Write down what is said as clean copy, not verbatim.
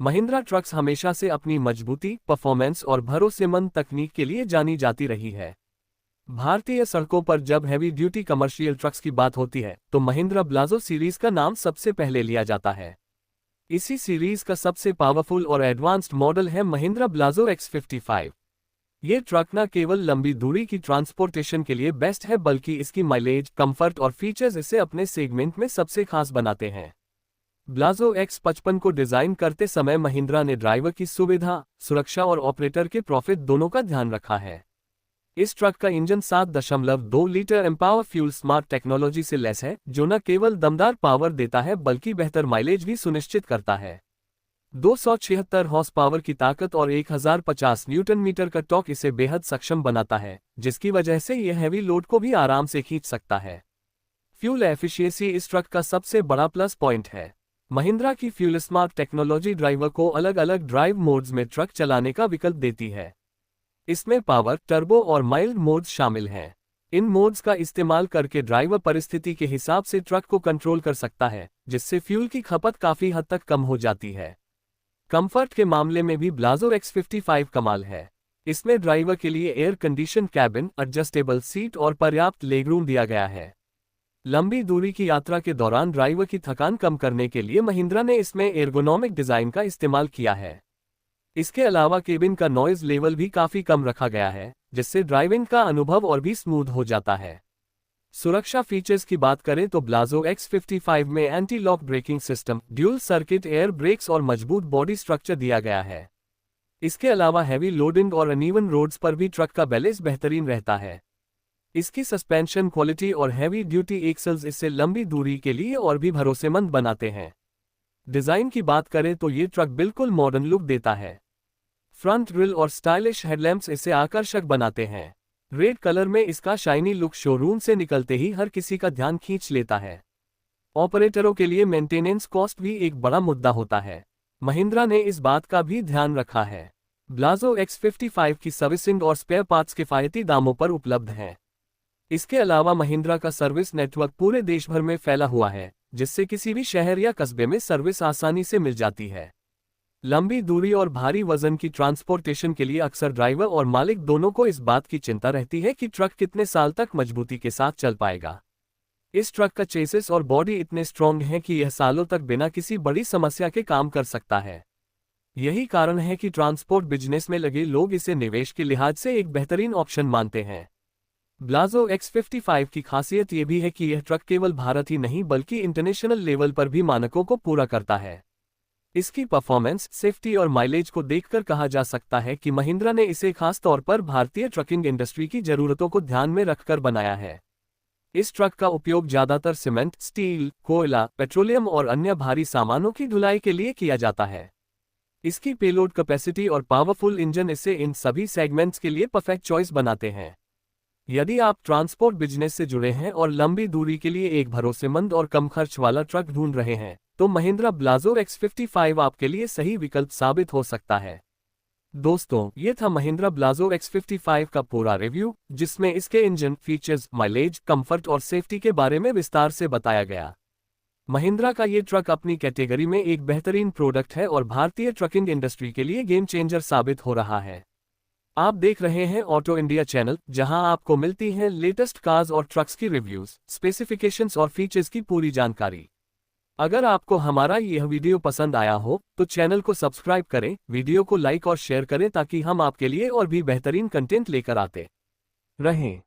Mahindra trucks हमेशा से अपनी मजबूती, परफॉर्मेंस और भरोसेमंद तकनीक के लिए जानी जाती रही है। भारतीय सड़कों पर जब हैवी ड्यूटी कमर्शियल ट्रक्स की बात होती है तो महिंद्रा ब्लाजो सीरीज का नाम सबसे पहले लिया जाता है। इसी सीरीज का सबसे पावरफुल और एडवांस्ड मॉडल है महिंद्रा ब्लाजो X55। ये ट्रक न केवल लंबी दूरी की ट्रांसपोर्टेशन के लिए बेस्ट है बल्कि इसकी माइलेज, कंफर्ट और फीचर्स इसे अपने सेगमेंट में सबसे खास बनाते हैं। ब्लाजो X55 को डिजाइन करते समय महिंद्रा ने ड्राइवर की सुविधा, सुरक्षा और ऑपरेटर के प्रॉफिट दोनों का ध्यान रखा है। इस ट्रक का engine 7.2 litre empower fuel smart technology से लैस है, जो न केवल दमदार पावर देता है बल्कि बेहतर माइलेज भी सुनिश्चित करता है। 276 हॉर्स पावर की ताकत और 1050 न्यूटन मीटर का टॉर्क इसे बेहद सक्षम बनाता है, जिसकी वजह से यह हैवी लोड को भी आराम से खींच सकता है। फ्यूल एफिशिएंसी इस ट्रक का सबसे बड़ा प्लस पॉइंट है। महिंद्रा की फ्यूल स्मार्ट टेक्नोलॉजी ड्राइवर को अलग अलग ड्राइव मोड्स में ट्रक चलाने का विकल्प देती है। इसमें पावर, टर्बो और माइल्ड मोड्स शामिल हैं। इन मोड्स का इस्तेमाल करके ड्राइवर परिस्थिति के हिसाब से ट्रक को कंट्रोल कर सकता है, जिससे फ्यूल की खपत काफी हद तक कम हो जाती है। कंफर्ट के मामले में भी ब्लाजो X55 कमाल है। इसमें ड्राइवर के लिए air condition cabin, adjustable seat और पर्याप्त लेगरूम दिया गया है। लंबी दूरी की यात्रा के दौरान ड्राइवर की थकान कम करने के लिए महिंद्रा ने इसमें एर्गोनॉमिक डिजाइन का इस्तेमाल किया है। इसके अलावा केबिन का नॉइज लेवल भी काफी कम रखा गया है, जिससे ड्राइविंग का अनुभव और भी स्मूथ हो जाता है। सुरक्षा फीचर्स की बात करें तो ब्लाजो X55 में anti lock braking system, dual circuit air brakes और मजबूत बॉडी स्ट्रक्चर दिया गया है। इसके अलावा हैवी लोडिंग और अनइवन रोड्स पर भी ट्रक का बैलेंस बेहतरीन रहता है। इसकी सस्पेंशन क्वालिटी और हैवी ड्यूटी एक्सल्स इसे लंबी दूरी के लिए और भी भरोसेमंद बनाते हैं। डिजाइन की बात करें तो ये ट्रक बिल्कुल मॉडर्न लुक देता है। फ्रंट ग्रिल और स्टाइलिश हेडलैम्प्स इसे आकर्षक बनाते हैं। रेड कलर में इसका शाइनी लुक शोरूम से निकलते ही हर किसी का ध्यान खींच लेता है। ऑपरेटरों के लिए मेंटेनेंस कॉस्ट भी एक बड़ा मुद्दा होता है। महिंद्रा ने इस बात का भी ध्यान रखा है। ब्लाजो X55 की सर्विसिंग और स्पेयर पार्ट्स किफायती दामों पर उपलब्ध हैं। इसके अलावा महिंद्रा का सर्विस नेटवर्क पूरे देश भर में फैला हुआ है, जिससे किसी भी शहर या कस्बे में सर्विस आसानी से मिल जाती है। लंबी दूरी और भारी वजन की ट्रांसपोर्टेशन के लिए अक्सर ड्राइवर और मालिक दोनों को इस बात की चिंता रहती है कि ट्रक कितने साल तक मजबूती के साथ चल पाएगा। इस ट्रक का चेसिस और बॉडी इतने स्ट्रॉन्ग हैं कि यह सालों तक बिना किसी बड़ी समस्या के काम कर सकता है। यही कारण है कि ट्रांसपोर्ट बिजनेस में लगे लोग इसे निवेश के लिहाज से एक बेहतरीन ऑप्शन मानते हैं। ब्लाजो X55 की खासियत यह भी है कि यह ट्रक केवल भारत ही नहीं बल्कि इंटरनेशनल लेवल पर भी मानकों को पूरा करता है। इसकी परफॉर्मेंस, सेफ्टी और माइलेज को देखकर कहा जा सकता है कि महिंद्रा ने इसे खास तौर पर भारतीय ट्रकिंग इंडस्ट्री की जरूरतों को ध्यान में रखकर बनाया है। इस ट्रक का उपयोग ज्यादातर सीमेंट, स्टील, कोयला, पेट्रोलियम और अन्य भारी सामानों की ढुलाई के लिए किया जाता है। इसकी पेलोड कैपेसिटी और पावरफुल इंजन इसे इन सभी सेगमेंट्स के लिए परफेक्ट चॉइस बनाते हैं। यदि आप ट्रांसपोर्ट बिजनेस से जुड़े हैं और लंबी दूरी के लिए एक भरोसेमंद और कम खर्च वाला ट्रक ढूंढ रहे हैं, तो महिंद्रा ब्लाजो X55 आपके लिए सही विकल्प साबित हो सकता है। दोस्तों, ये था महिंद्रा ब्लाजो X55 का पूरा रिव्यू, जिसमें इसके इंजन, फीचर्स, माइलेज, कंफर्ट और सेफ्टी के बारे में विस्तार से बताया गया। महिंद्रा का ये ट्रक अपनी कैटेगरी में एक बेहतरीन प्रोडक्ट है और भारतीय ट्रकिंग इंडस्ट्री के लिए गेम चेंजर साबित हो रहा है। आप देख रहे हैं ऑटो इंडिया चैनल, जहां आपको मिलती है लेटेस्ट कार्स और ट्रक्स की रिव्यूज, स्पेसिफिकेशंस और फीचर्स की पूरी जानकारी। अगर आपको हमारा यह वीडियो पसंद आया हो तो चैनल को सब्सक्राइब करें, वीडियो को लाइक और शेयर करें ताकि हम आपके लिए और भी बेहतरीन कंटेंट लेकर आते रहें।